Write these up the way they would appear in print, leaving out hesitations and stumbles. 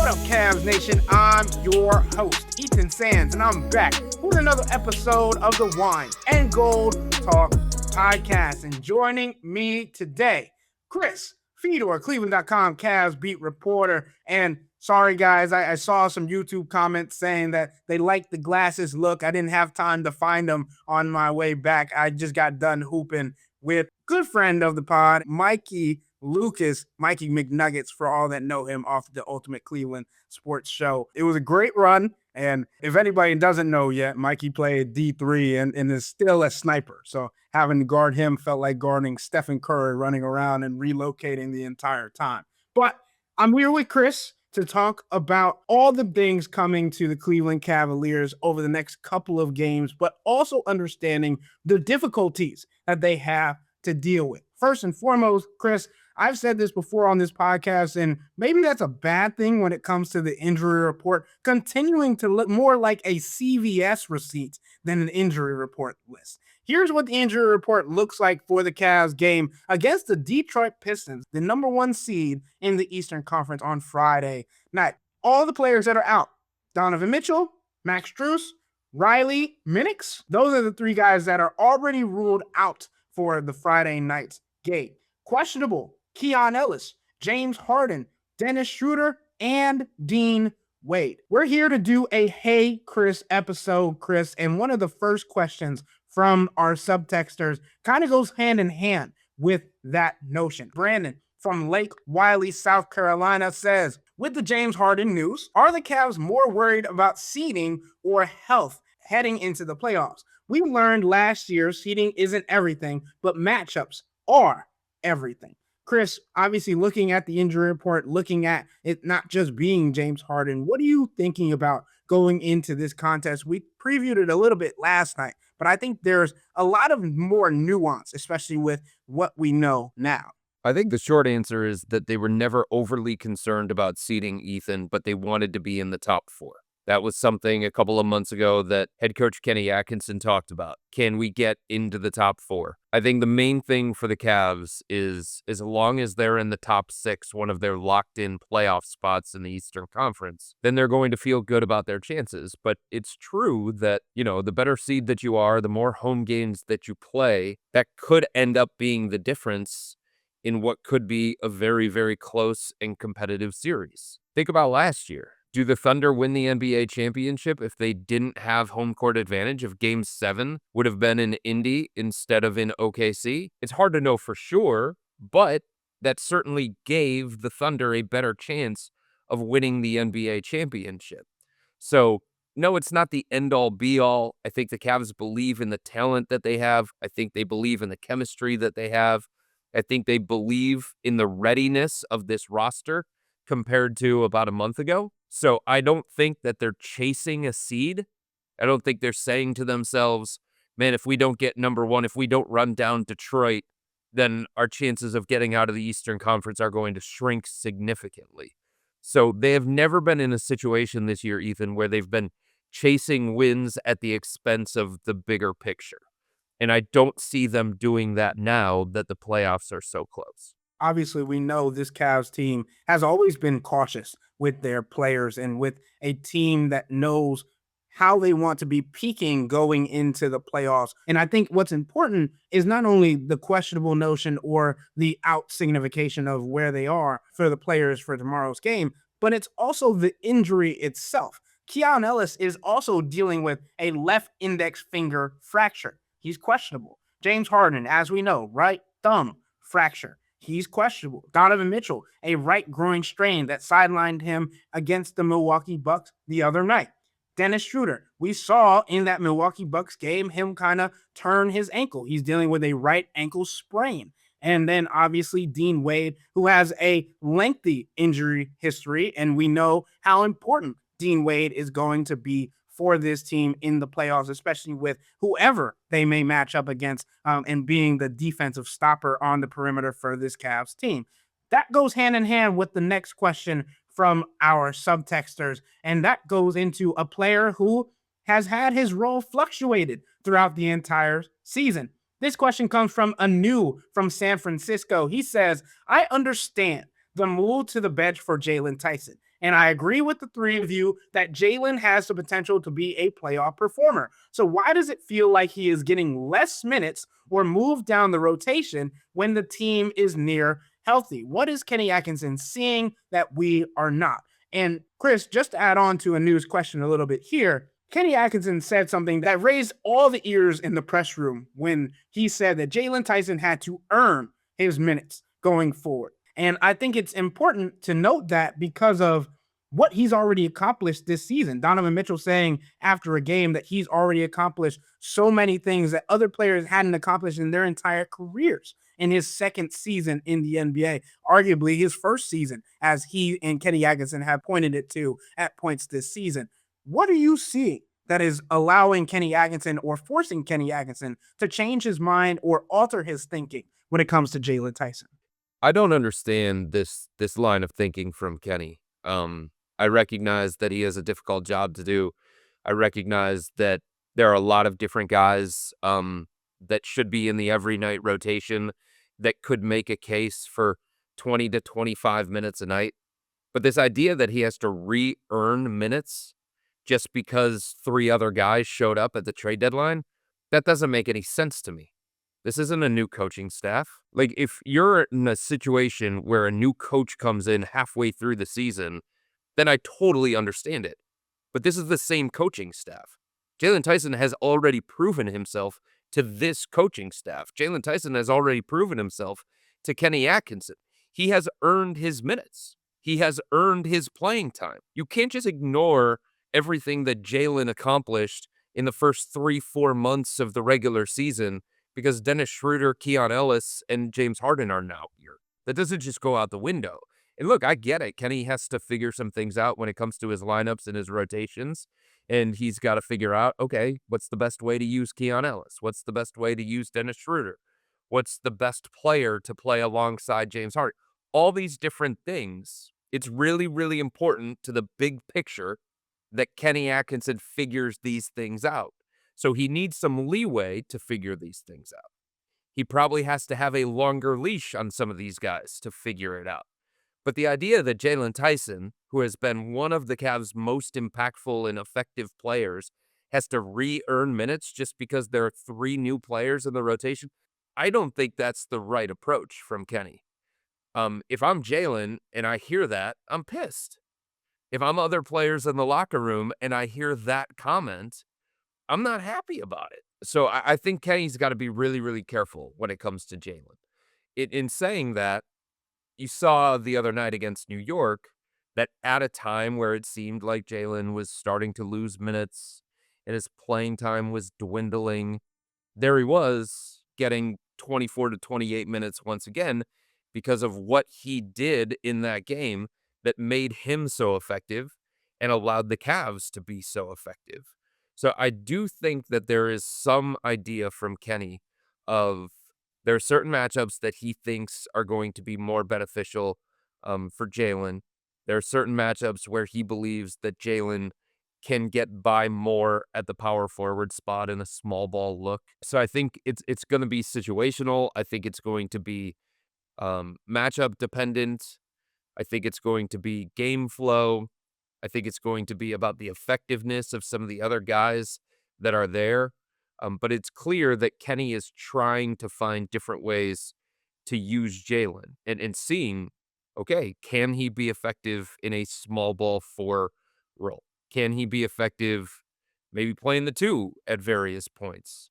What up, Cavs Nation? I'm your host, Ethan Sands, and I'm back with another episode of the Wine and Gold Talk podcast. And joining me today, Chris Fedor, cleveland.com Cavs beat reporter. And sorry, guys, I saw some YouTube comments saying that they liked the glasses look. I didn't have time to find them on my way back. I just got done hooping with good friend of the pod, Mikey McNuggets, for all that know him off the Ultimate Cleveland Sports Show. It was a great run, and if anybody doesn't know yet, Mikey played D3 and is still a sniper. So having to guard him felt like guarding Stephen Curry, running around and relocating the entire time. But I'm here with Chris to talk about all the things coming to the Cleveland Cavaliers over the next couple of games, but also understanding the difficulties that they have to deal with. First and foremost, Chris, I've said this before on this podcast, and maybe that's a bad thing when it comes to the injury report, continuing to look more like a CVS receipt than an injury report list. Here's what the injury report looks like for the Cavs game against the Detroit Pistons, the number 1 seed in the Eastern Conference on Friday night. All the players that are out: Donovan Mitchell, Max Strus, Riley Minix. Those are the 3 guys that are already ruled out for the Friday night's game. Questionable: Keon Ellis, James Harden, Dennis Schroeder, and Dean Wade. We're here to do a Hey Chris episode, Chris, and one of the first questions from our subtexters kind of goes hand in hand with that notion. Brandon from Lake Wiley, South Carolina says, with the James Harden news, are the Cavs more worried about seeding or health heading into the playoffs? We learned last year seeding isn't everything, but matchups are everything. Chris, obviously looking at the injury report, looking at it not just being James Harden, what are you thinking about going into this contest? We previewed it a little bit last night, but I think there's a lot of more nuance, especially with what we know now. I think the short answer is that they were never overly concerned about seeding Ethan, but they wanted to be in the top 4. That was something a couple of months ago that head coach Kenny Atkinson talked about. Can we get into the top 4? I think the main thing for the Cavs is as long as they're in the top 6, one of their locked-in playoff spots in the Eastern Conference, then they're going to feel good about their chances. But it's true that, the better seed that you are, the more home games that you play, that could end up being the difference in what could be a very, very close and competitive series. Think about last year. Do the Thunder win the NBA championship if they didn't have home court advantage, if Game 7 would have been in Indy instead of in OKC? It's hard to know for sure, but that certainly gave the Thunder a better chance of winning the NBA championship. So, no, it's not the end-all, be-all. I think the Cavs believe in the talent that they have. I think they believe in the chemistry that they have. I think they believe in the readiness of this roster compared to about a month ago. So I don't think that they're chasing a seed. I don't think they're saying to themselves, man, if we don't get number 1, if we don't run down Detroit, then our chances of getting out of the Eastern Conference are going to shrink significantly. So they have never been in a situation this year, Ethan, where they've been chasing wins at the expense of the bigger picture. And I don't see them doing that now that the playoffs are so close. Obviously, we know this Cavs team has always been cautious with their players and with a team that knows how they want to be peaking going into the playoffs. And I think what's important is not only the questionable notion or the out signification of where they are for the players for tomorrow's game, but it's also the injury itself. Keon Ellis is also dealing with a left index finger fracture. He's questionable. James Harden, as we know, right thumb fracture. He's questionable. Donovan Mitchell, a right groin strain that sidelined him against the Milwaukee Bucks the other night. Dennis Schroeder, we saw in that Milwaukee Bucks game him kind of turn his ankle. He's dealing with a right ankle sprain. And then obviously Dean Wade, who has a lengthy injury history, and we know how important Dean Wade is going to be for this team in the playoffs, especially with whoever they may match up against and being the defensive stopper on the perimeter for this Cavs team. That goes hand in hand with the next question from our subtexters, and that goes into a player who has had his role fluctuated throughout the entire season. This question comes from Anu from San Francisco. He says, I understand the move to the bench for Jaylen Tyson And I agree with the three of you that Jaylen has the potential to be a playoff performer. So why does it feel like he is getting less minutes or moved down the rotation when the team is near healthy? What is Kenny Atkinson seeing that we are not? And Chris, just to add on to a news question a little bit here, Kenny Atkinson said something that raised all the ears in the press room when he said that Jaylen Tyson had to earn his minutes going forward. And I think it's important to note that because of what he's already accomplished this season. Donovan Mitchell saying after a game that he's already accomplished so many things that other players hadn't accomplished in their entire careers in his second season in the NBA, arguably his first season, as he and Kenny Atkinson have pointed it to at points this season. What are you seeing that is allowing Kenny Atkinson or forcing Kenny Atkinson to change his mind or alter his thinking when it comes to Jaylen Tyson? I don't understand this line of thinking from Kenny. I recognize that he has a difficult job to do. I recognize that there are a lot of different guys that should be in the every night rotation that could make a case for 20 to 25 minutes a night. But this idea that he has to re-earn minutes just because three other guys showed up at the trade deadline, that doesn't make any sense to me. This isn't a new coaching staff. Like, if you're in a situation where a new coach comes in halfway through the season, then I totally understand it. But this is the same coaching staff. Jaylen Tyson has already proven himself to this coaching staff. Jaylen Tyson has already proven himself to Kenny Atkinson. He has earned his minutes. He has earned his playing time. You can't just ignore everything that Jaylen accomplished in the first 3-4 months of the regular season because Dennis Schroeder, Keon Ellis, and James Harden are now here. That doesn't just go out the window. And look, I get it. Kenny has to figure some things out when it comes to his lineups and his rotations. And he's got to figure out, okay, what's the best way to use Keon Ellis? What's the best way to use Dennis Schroeder? What's the best player to play alongside James Harden? All these different things. It's really, really important to the big picture that Kenny Atkinson figures these things out. So he needs some leeway to figure these things out. He probably has to have a longer leash on some of these guys to figure it out. But the idea that Jaylen Tyson, who has been one of the Cavs' most impactful and effective players, has to re-earn minutes just because there are three new players in the rotation, I don't think that's the right approach from Kenny. If I'm Jaylen and I hear that, I'm pissed. If I'm other players in the locker room and I hear that comment, I'm not happy about it. So I think Kenny's got to be really, really careful when it comes to Jaylen. In saying that, you saw the other night against New York that at a time where it seemed like Jaylen was starting to lose minutes and his playing time was dwindling, there he was getting 24 to 28 minutes once again because of what he did in that game that made him so effective and allowed the Cavs to be so effective. So I do think that there is some idea from Kenny of there are certain matchups that he thinks are going to be more beneficial for Jaylen. There are certain matchups where he believes that Jaylen can get by more at the power forward spot in a small ball look. So I think it's going to be situational. I think it's going to be matchup dependent. I think it's going to be game flow. I think it's going to be about the effectiveness of some of the other guys that are there. But it's clear that Kenny is trying to find different ways to use Jaylen and seeing, okay, can he be effective in a small ball four role? Can he be effective maybe playing the two at various points?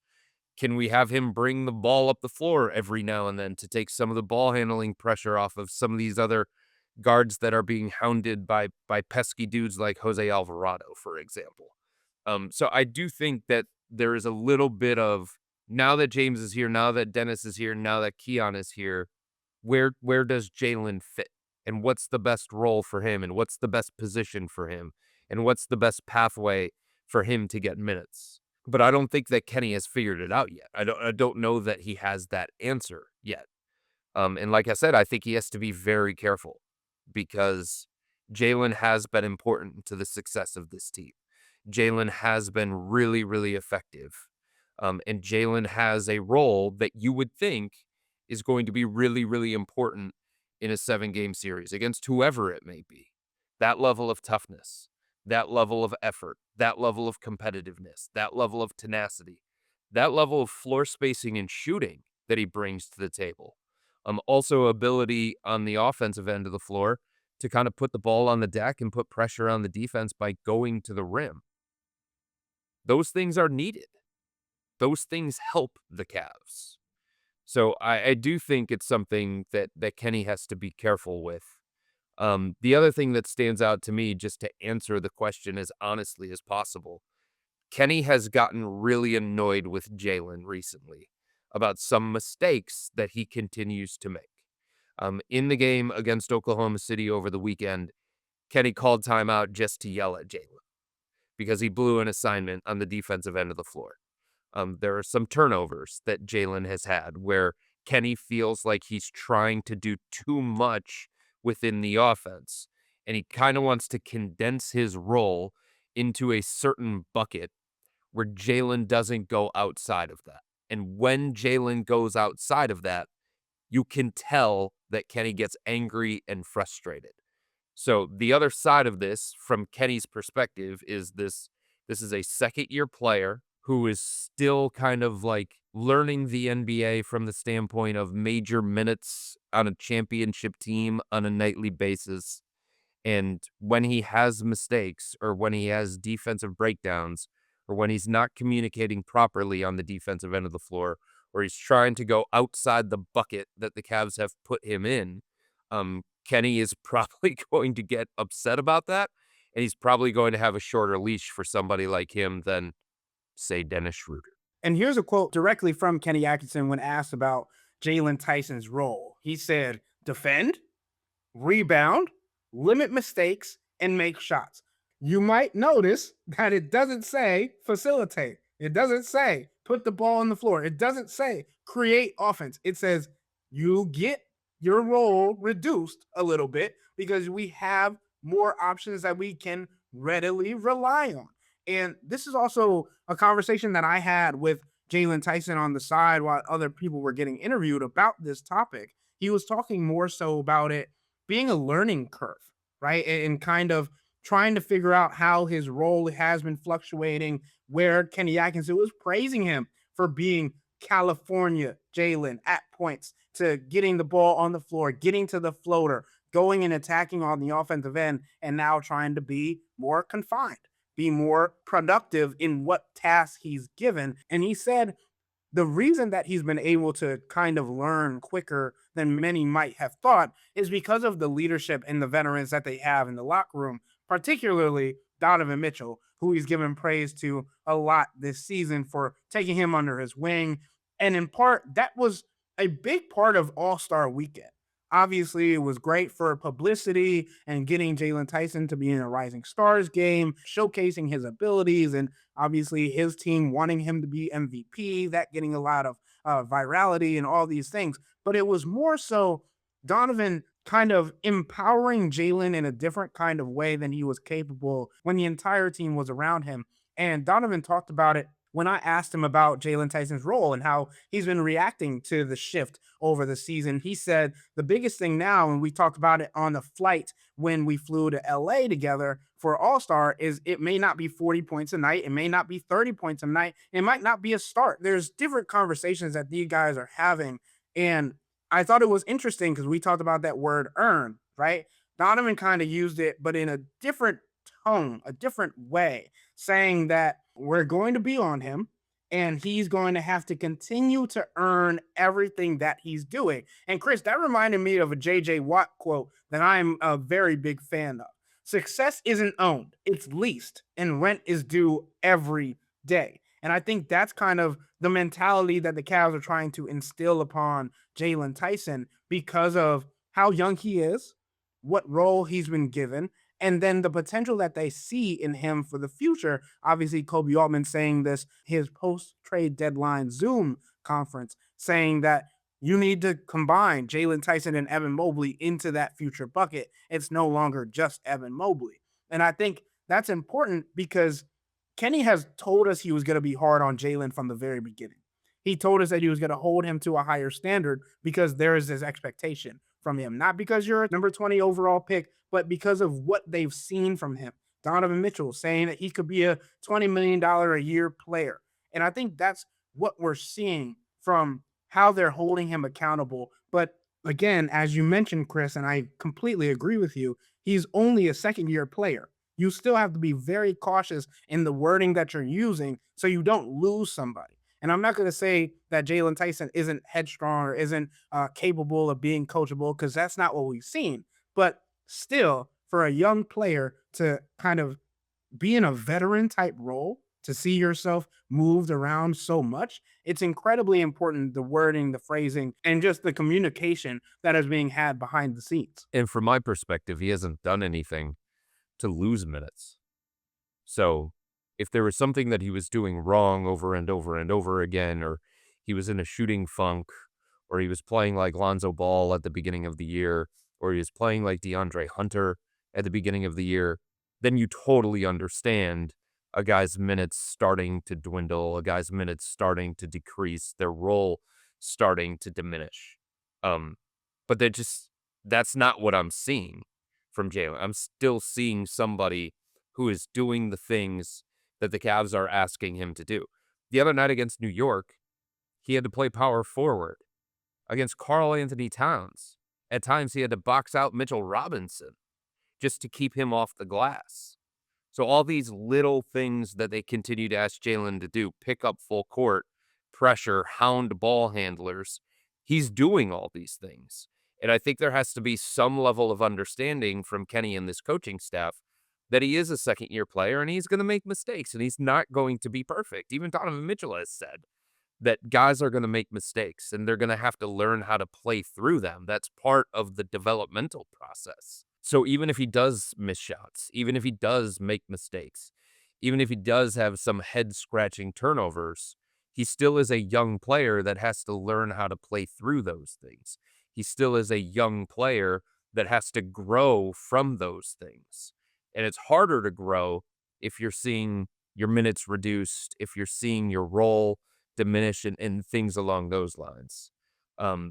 Can we have him bring the ball up the floor every now and then to take some of the ball handling pressure off of some of these other guards that are being hounded by pesky dudes like Jose Alvarado, for example? So I do think that there is a little bit of, now that James is here, now that Dennis is here, now that Keon is here, where does Jaylen fit? And what's the best role for him? And what's the best position for him? And what's the best pathway for him to get minutes? But I don't think that Kenny has figured it out yet. I don't know that he has that answer yet. And like I said, I think he has to be very careful because Jaylen has been important to the success of this team. Jaylen has been really, really effective. And Jaylen has a role that you would think is going to be really, really important in a 7-game series against whoever it may be. That level of toughness, that level of effort, that level of competitiveness, that level of tenacity, that level of floor spacing and shooting that he brings to the table. Also ability on the offensive end of the floor to kind of put the ball on the deck and put pressure on the defense by going to the rim. Those things are needed. Those things help the Cavs. So I do think it's something that Kenny has to be careful with. The other thing that stands out to me, just to answer the question as honestly as possible, Kenny has gotten really annoyed with Jaylen recently about some mistakes that he continues to make. In the game against Oklahoma City over the weekend, Kenny called timeout just to yell at Jaylen because he blew an assignment on the defensive end of the floor. There are some turnovers that Jaylen has had where Kenny feels like he's trying to do too much within the offense, and he kind of wants to condense his role into a certain bucket where Jaylen doesn't go outside of that. And when Jaylen goes outside of that, you can tell that Kenny gets angry and frustrated. So the other side of this, from Kenny's perspective, is this is a second-year player who is still kind of like learning the NBA from the standpoint of major minutes on a championship team on a nightly basis. And when he has mistakes or when he has defensive breakdowns or when he's not communicating properly on the defensive end of the floor or he's trying to go outside the bucket that the Cavs have put him in, Kenny is probably going to get upset about that. And he's probably going to have a shorter leash for somebody like him than, say, Dennis Schroeder. And here's a quote directly from Kenny Atkinson when asked about Jaylen Tyson's role. He said, defend, rebound, limit mistakes, and make shots. You might notice that it doesn't say facilitate. It doesn't say put the ball on the floor. It doesn't say create offense. It says you get your role reduced a little bit because we have more options that we can readily rely on. And this is also a conversation that I had with Jaylen Tyson on the side while other people were getting interviewed about this topic. He was talking more so about it being a learning curve, right? And kind of trying to figure out how his role has been fluctuating, where Kenny Atkinson was praising him for being California Jaylen at points, to getting the ball on the floor, getting to the floater, going and attacking on the offensive end, and now trying to be more confined, be more productive in what tasks he's given. And he said the reason that he's been able to kind of learn quicker than many might have thought is because of the leadership and the veterans that they have in the locker room, particularly Donovan Mitchell, who he's given praise to a lot this season for taking him under his wing. And in part, that was a big part of All-Star Weekend. Obviously, it was great for publicity and getting Jaylen Tyson to be in a Rising Stars game, showcasing his abilities, and obviously his team wanting him to be MVP, that getting a lot of virality and all these things. But it was more so Donovan kind of empowering Jaylen in a different kind of way than he was capable when the entire team was around him. And Donovan talked about it when I asked him about Jaylen Tyson's role and how he's been reacting to the shift over the season. He said the biggest thing now, and we talked about it on the flight when we flew to LA together for All-Star, is it may not be 40 points a night. It may not be 30 points a night. It might not be a start. There's different conversations that these guys are having. And I thought it was interesting because we talked about that word earn, right? Donovan kind of used it, but in a different tone, a different way, saying that we're going to be on him and he's going to have to continue to earn everything that he's doing. And Chris, that reminded me of a JJ Watt quote that I'm a very big fan of. Success isn't owned, it's leased, and rent is due every day. And I think that's kind of the mentality that the Cavs are trying to instill upon Jaylen Tyson because of how young he is, what role he's been given, and then the potential that they see in him for the future. Obviously, Kobe Altman saying this, his post-trade deadline Zoom conference, saying that you need to combine Jaylen Tyson and Evan Mobley into that future bucket. It's no longer just Evan Mobley. And I think that's important because Kenny has told us he was going to be hard on Jaylen from the very beginning. He told us that he was going to hold him to a higher standard because there is this expectation from him. Not because you're a number 20 overall pick, but because of what they've seen from him. Donovan Mitchell saying that he could be a $20 million a year player. And I think that's what we're seeing from how they're holding him accountable. But again, as you mentioned, Chris, and I completely agree with you, he's only a second year player. You still have to be very cautious in the wording that you're using so you don't lose somebody. And I'm not going to say that Jaylen Tyson isn't headstrong or isn't capable of being coachable, because that's not what we've seen. But still, for a young player to kind of be in a veteran type role, to see yourself moved around so much, it's incredibly important, the wording, the phrasing, and just the communication that is being had behind the scenes. And from my perspective, he hasn't done anything to lose minutes. So if there was something that he was doing wrong over and over and over again, or he was in a shooting funk, or he was playing like Lonzo Ball at the beginning of the year, or he was playing like DeAndre Hunter at the beginning of the year, then you totally understand a guy's minutes starting to dwindle, a guy's minutes starting to decrease, their role starting to diminish. But that's not what I'm seeing from Jaylen. I'm still seeing somebody who is doing the things that the Cavs are asking him to do. The other night against New York, he had to play power forward against Karl Anthony Towns. At times, he had to box out Mitchell Robinson just to keep him off the glass. So all these little things that they continue to ask Jaylen to do, pick up full court, pressure, hound ball handlers, he's doing all these things. And I think there has to be some level of understanding from Kenny and this coaching staff that he is a second-year player and he's going to make mistakes and he's not going to be perfect. Even Donovan Mitchell has said that guys are going to make mistakes and they're going to have to learn how to play through them. That's part of the developmental process. So even if he does miss shots, even if he does make mistakes, even if he does have some head-scratching turnovers, he still is a young player that has to learn how to play through those things. He still is a young player that has to grow from those things. And it's harder to grow if you're seeing your minutes reduced, if you're seeing your role diminish and things along those lines.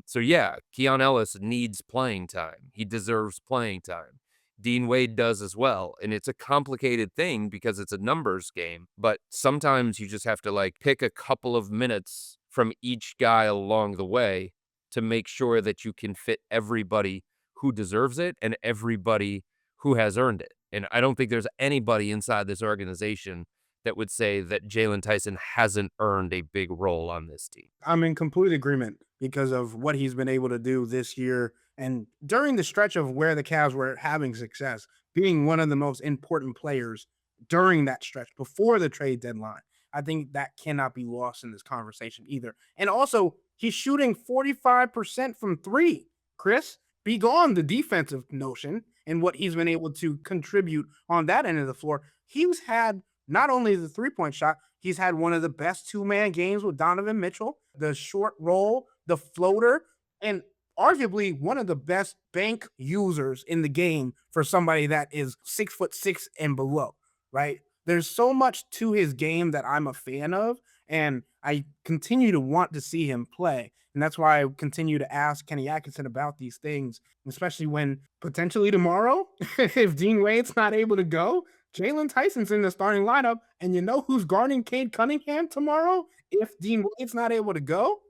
So yeah, Keon Ellis needs playing time. He deserves playing time. Dean Wade does as well. And it's a complicated thing because it's a numbers game. But sometimes you just have to like pick a couple of minutes from each guy along the way to make sure that you can fit everybody who deserves it and everybody who has earned it. And I don't think there's anybody inside this organization that would say that Jaylen Tyson hasn't earned a big role on this team. I'm in complete agreement because of what he's been able to do this year. And during the stretch of where the Cavs were having success, being one of the most important players during that stretch before the trade deadline, I think that cannot be lost in this conversation either. And also, he's shooting 45% from three. Chris, be gone the defensive notion and what he's been able to contribute on that end of the floor. He's had not only the three-point shot, he's had one of the best two-man games with Donovan Mitchell, the short roll, the floater, and arguably one of the best bank users in the game for somebody that is 6'6" and below, right? There's so much to his game that I'm a fan of, and I continue to want to see him play. And that's why I continue to ask Kenny Atkinson about these things, especially when potentially tomorrow, if Dean Wade's not able to go, Jaylen Tyson's in the starting lineup. And you know who's guarding Cade Cunningham tomorrow? If Dean Wade's not able to go,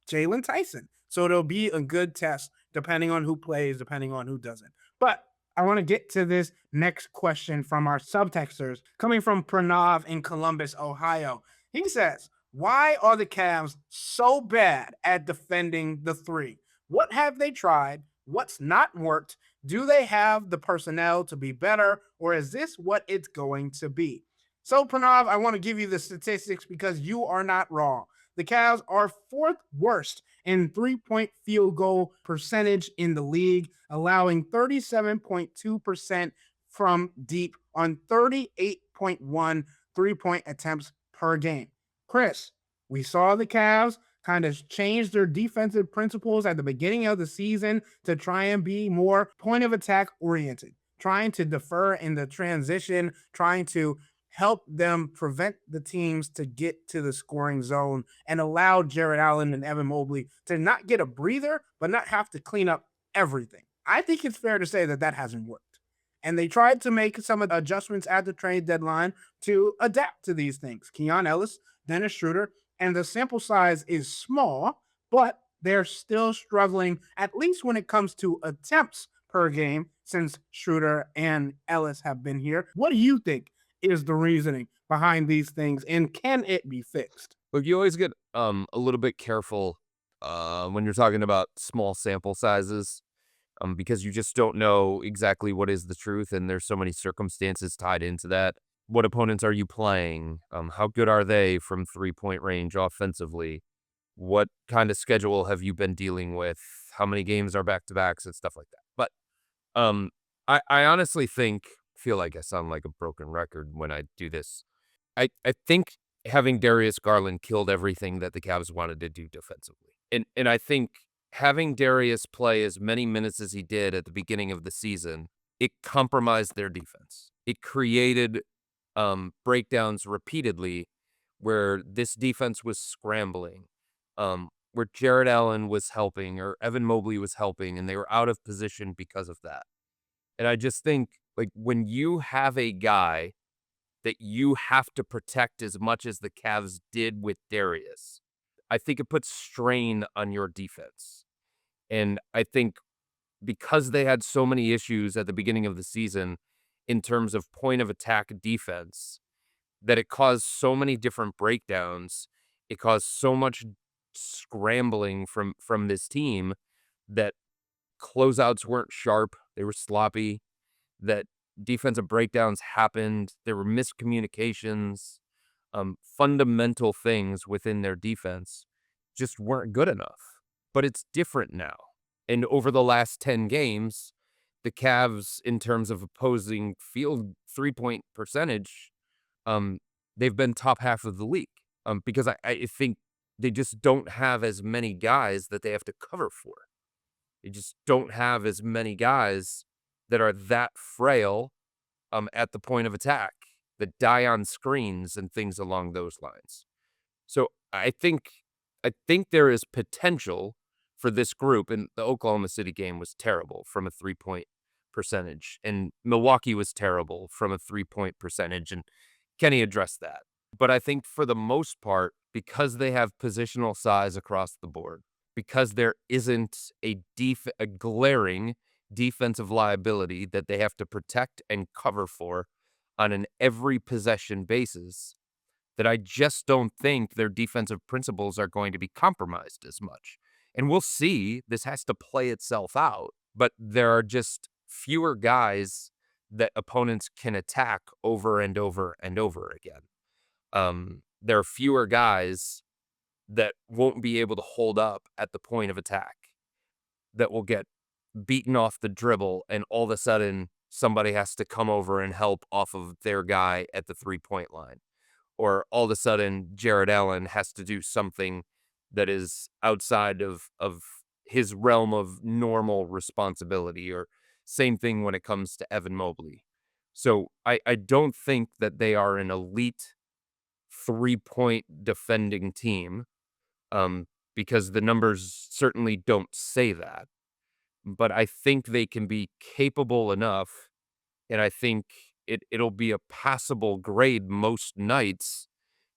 Jaylen Tyson. So it'll be a good test depending on who plays, depending on who doesn't. But I want to get to this next question from our subtexters coming from Pranav in Columbus, Ohio. He says, why are the Cavs so bad at defending the three? What have they tried? What's not worked? Do they have the personnel to be better, or is this what it's going to be? So, Pranav, I want to give you the statistics because you are not wrong. The Cavs are fourth worst in three-point field goal percentage in the league, allowing 37.2% from deep on 38.1 three-point attempts per game. Chris, we saw the Cavs kind of change their defensive principles at the beginning of the season to try and be more point of attack oriented, trying to defer in the transition, trying to help them prevent the teams to get to the scoring zone and allow Jared Allen and Evan Mobley to not get a breather, but not have to clean up everything. I think it's fair to say that that hasn't worked. And they tried to make some of the adjustments at the trade deadline to adapt to these things. Keon Ellis, Dennis Schroeder, and the sample size is small, but they're still struggling, at least when it comes to attempts per game, since Schroeder and Ellis have been here. What do you think is the reasoning behind these things, and can it be fixed? Look, you always get a little bit careful when you're talking about small sample sizes, because you just don't know exactly what is the truth, and there's so many circumstances tied into that. What opponents are you playing? How good are they from 3-point range offensively? What kind of schedule have you been dealing with? How many games are back to backs and stuff like that? But um, I honestly feel like I sound like a broken record when I do this. I think having Darius Garland killed everything that the Cavs wanted to do defensively. And I think having Darius play as many minutes as he did at the beginning of the season, it compromised their defense. It created breakdowns repeatedly where this defense was scrambling, where Jared Allen was helping or Evan Mobley was helping, and they were out of position because of that. And I just think, like, when you have a guy that you have to protect as much as the Cavs did with Darius, I think it puts strain on your defense. And I think because they had so many issues at the beginning of the season in terms of point of attack defense, that it caused so many different breakdowns. It caused so much scrambling from this team that closeouts weren't sharp. They were sloppy, that defensive breakdowns happened. There were miscommunications. Fundamental things within their defense just weren't good enough. But it's different now. And over the last 10 games, the Cavs, in terms of opposing field 3-point percentage, um, they've been top half of the league. Because I think they just don't have as many guys that they have to cover for. They just don't have as many guys that are that frail at the point of attack, that die on screens and things along those lines. So I think there is potential for this group, and the Oklahoma City game was terrible from a 3-point percentage, and Milwaukee was terrible from a 3-point percentage, and Kenny addressed that. But I think for the most part, because they have positional size across the board, because there isn't a glaring defensive liability that they have to protect and cover for on an every possession basis, that I just don't think their defensive principles are going to be compromised as much. And we'll see. This has to play itself out, but there are just fewer guys that opponents can attack over and over and over again. There are fewer guys that won't be able to hold up at the point of attack, that will get beaten off the dribble, and all of a sudden somebody has to come over and help off of their guy at the 3-point line. Or all of a sudden Jared Allen has to do something that is outside of his realm of normal responsibility, or same thing when it comes to Evan Mobley. So I don't think that they are an elite 3-point defending team, because the numbers certainly don't say that. But I think they can be capable enough, and I think it'll be a passable grade most nights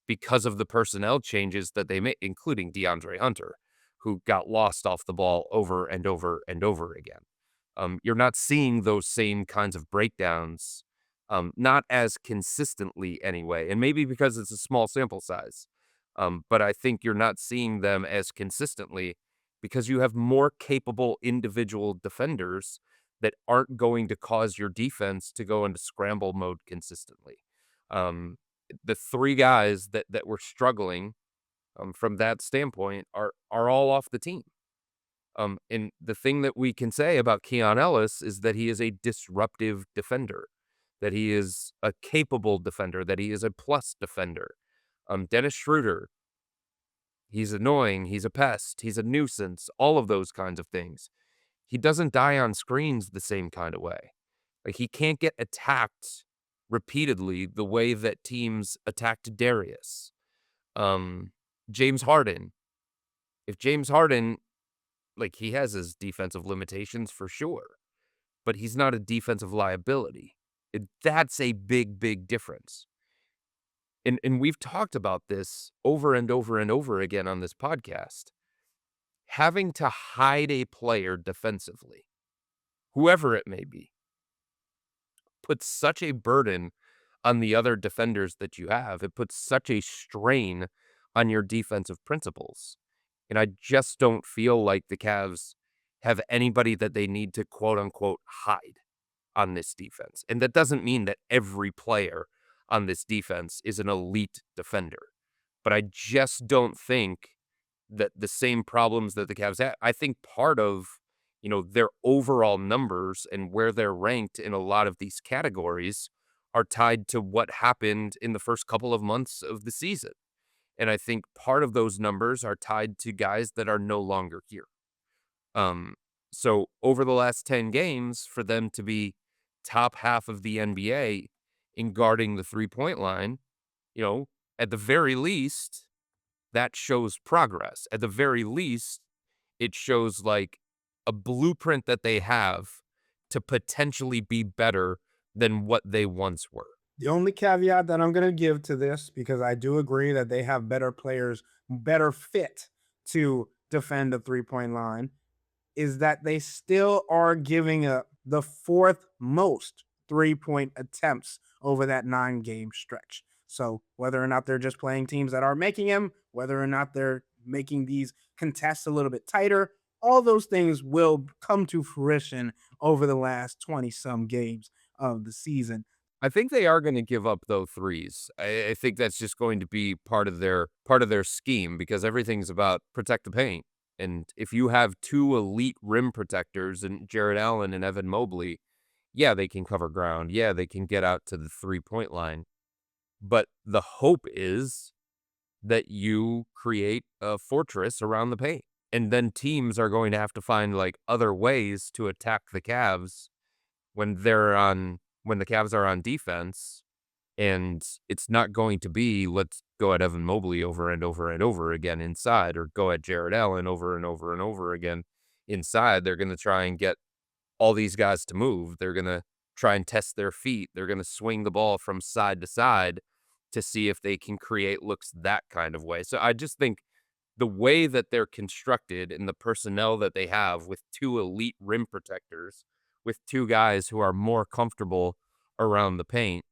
because of the personnel changes that they made, including DeAndre Hunter, who got lost off the ball over and over and over again. You're not seeing those same kinds of breakdowns, not as consistently anyway, and maybe because it's a small sample size. But I think you're not seeing them as consistently because you have more capable individual defenders that aren't going to cause your defense to go into scramble mode consistently. The three guys that were struggling from that standpoint are all off the team. And the thing that we can say about Keon Ellis is that he is a disruptive defender, that he is a capable defender, that he is a plus defender. Dennis Schroeder, he's annoying, he's a pest, he's a nuisance, all of those kinds of things. He doesn't die on screens the same kind of way. Like, he can't get attacked repeatedly the way that teams attacked Darius. James Harden. If James Harden Like, he has his defensive limitations for sure, but he's not a defensive liability. That's a big, big difference. And we've talked about this over and over and over again on this podcast. Having to hide a player defensively, whoever it may be, puts such a burden on the other defenders that you have. It puts such a strain on your defensive principles. And I just don't feel like the Cavs have anybody that they need to quote unquote hide on this defense. And that doesn't mean that every player on this defense is an elite defender. But I just don't think that the same problems that the Cavs have, I think part of, their overall numbers and where they're ranked in a lot of these categories are tied to what happened in the first couple of months of the season. And I think part of those numbers are tied to guys that are no longer here. So over the last 10 games, for them to be top half of the NBA in guarding the 3-point line, at the very least, that shows progress. At the very least, it shows like a blueprint that they have to potentially be better than what they once were. The only caveat that I'm going to give to this, because I do agree that they have better players, better fit to defend the 3-point line, is that they still are giving up the 4th most 3-point attempts over that 9-game stretch. So whether or not they're just playing teams that are making them, whether or not they're making these contests a little bit tighter, all those things will come to fruition over the last 20-some games of the season. I think they are going to give up those threes. I think that's just going to be part of their scheme, because everything's about protect the paint. And if you have 2 elite rim protectors and Jarrett Allen and Evan Mobley, yeah, they can cover ground. Yeah, they can get out to the 3-point line. But the hope is that you create a fortress around the paint. And then teams are going to have to find like other ways to attack the Cavs when the Cavs are on defense. And it's not going to be, let's go at Evan Mobley over and over and over again inside, or go at Jarrett Allen over and over and over again inside. They're going to try and get all these guys to move. They're going to try and test their feet. They're going to swing the ball from side to side to see if they can create looks that kind of way. So I just think the way that they're constructed and the personnel that they have with 2 elite rim protectors, with 2 guys who are more comfortable around the paint,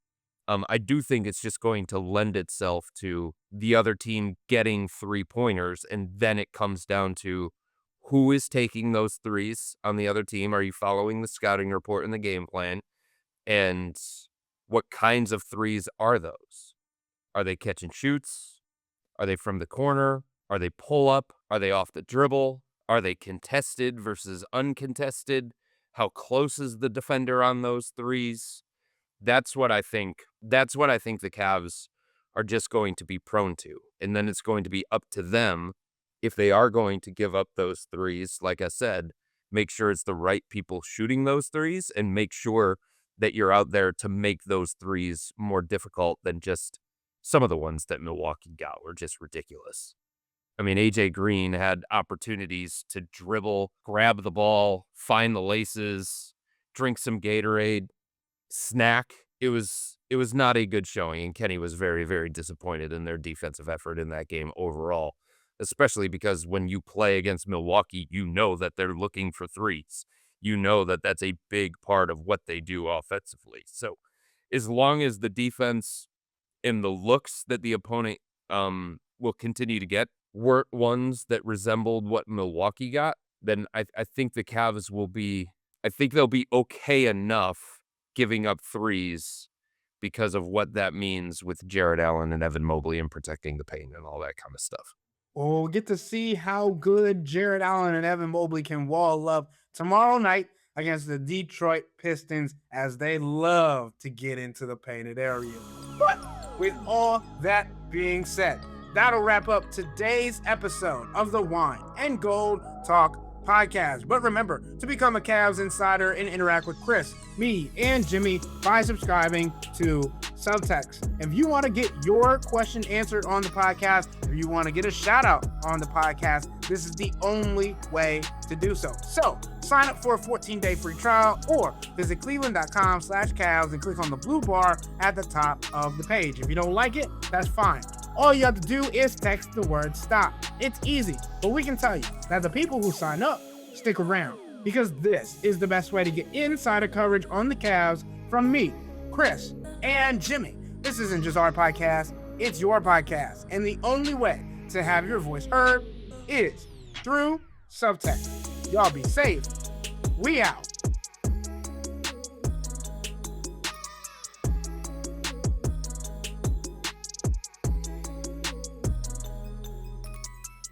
I do think it's just going to lend itself to the other team getting 3-pointers, and then it comes down to who is taking those threes on the other team. Are you following the scouting report and the game plan? And what kinds of threes are those? Are they catch and shoots? Are they from the corner? Are they pull up? Are they off the dribble? Are they contested versus uncontested? How close is the defender on those threes? That's what I think the Cavs are just going to be prone to. And then it's going to be up to them, if they are going to give up those threes, like I said, make sure it's the right people shooting those threes, and make sure that you're out there to make those threes more difficult than just some of the ones that Milwaukee got were just ridiculous. I mean, AJ Green had opportunities to dribble, grab the ball, find the laces, drink some Gatorade, snack. It was not a good showing, and Kenny was very, very disappointed in their defensive effort in that game overall, especially because when you play against Milwaukee, you know that they're looking for threes. You know that that's a big part of what they do offensively. So as long as the defense and the looks that the opponent will continue to get weren't ones that resembled what Milwaukee got, then I think the Cavs they'll be okay enough giving up threes because of what that means with Jarrett Allen and Evan Mobley and protecting the paint and all that kind of stuff. Well, we'll get to see how good Jarrett Allen and Evan Mobley can wall up tomorrow night against the Detroit Pistons, as they love to get into the painted area. But with all that being said, that'll wrap up today's episode of the Wine and Gold Talk podcast. But remember to become a Cavs insider and interact with Chris, me, and Jimmy by subscribing to subtext. If you want to get your question answered on the podcast, or you want to get a shout out on the podcast, this is the only way to do so. So sign up for a 14-day free trial or visit cleveland.com/Cavs and click on the blue bar at the top of the page. If you don't like it, that's fine. All you have to do is text the word stop. It's easy, but we can tell you that the people who sign up stick around, because this is the best way to get insider coverage on the Cavs from me, Chris, and Jimmy. This isn't just our podcast, it's your podcast. And the only way to have your voice heard is through subtext. Y'all be safe. We out.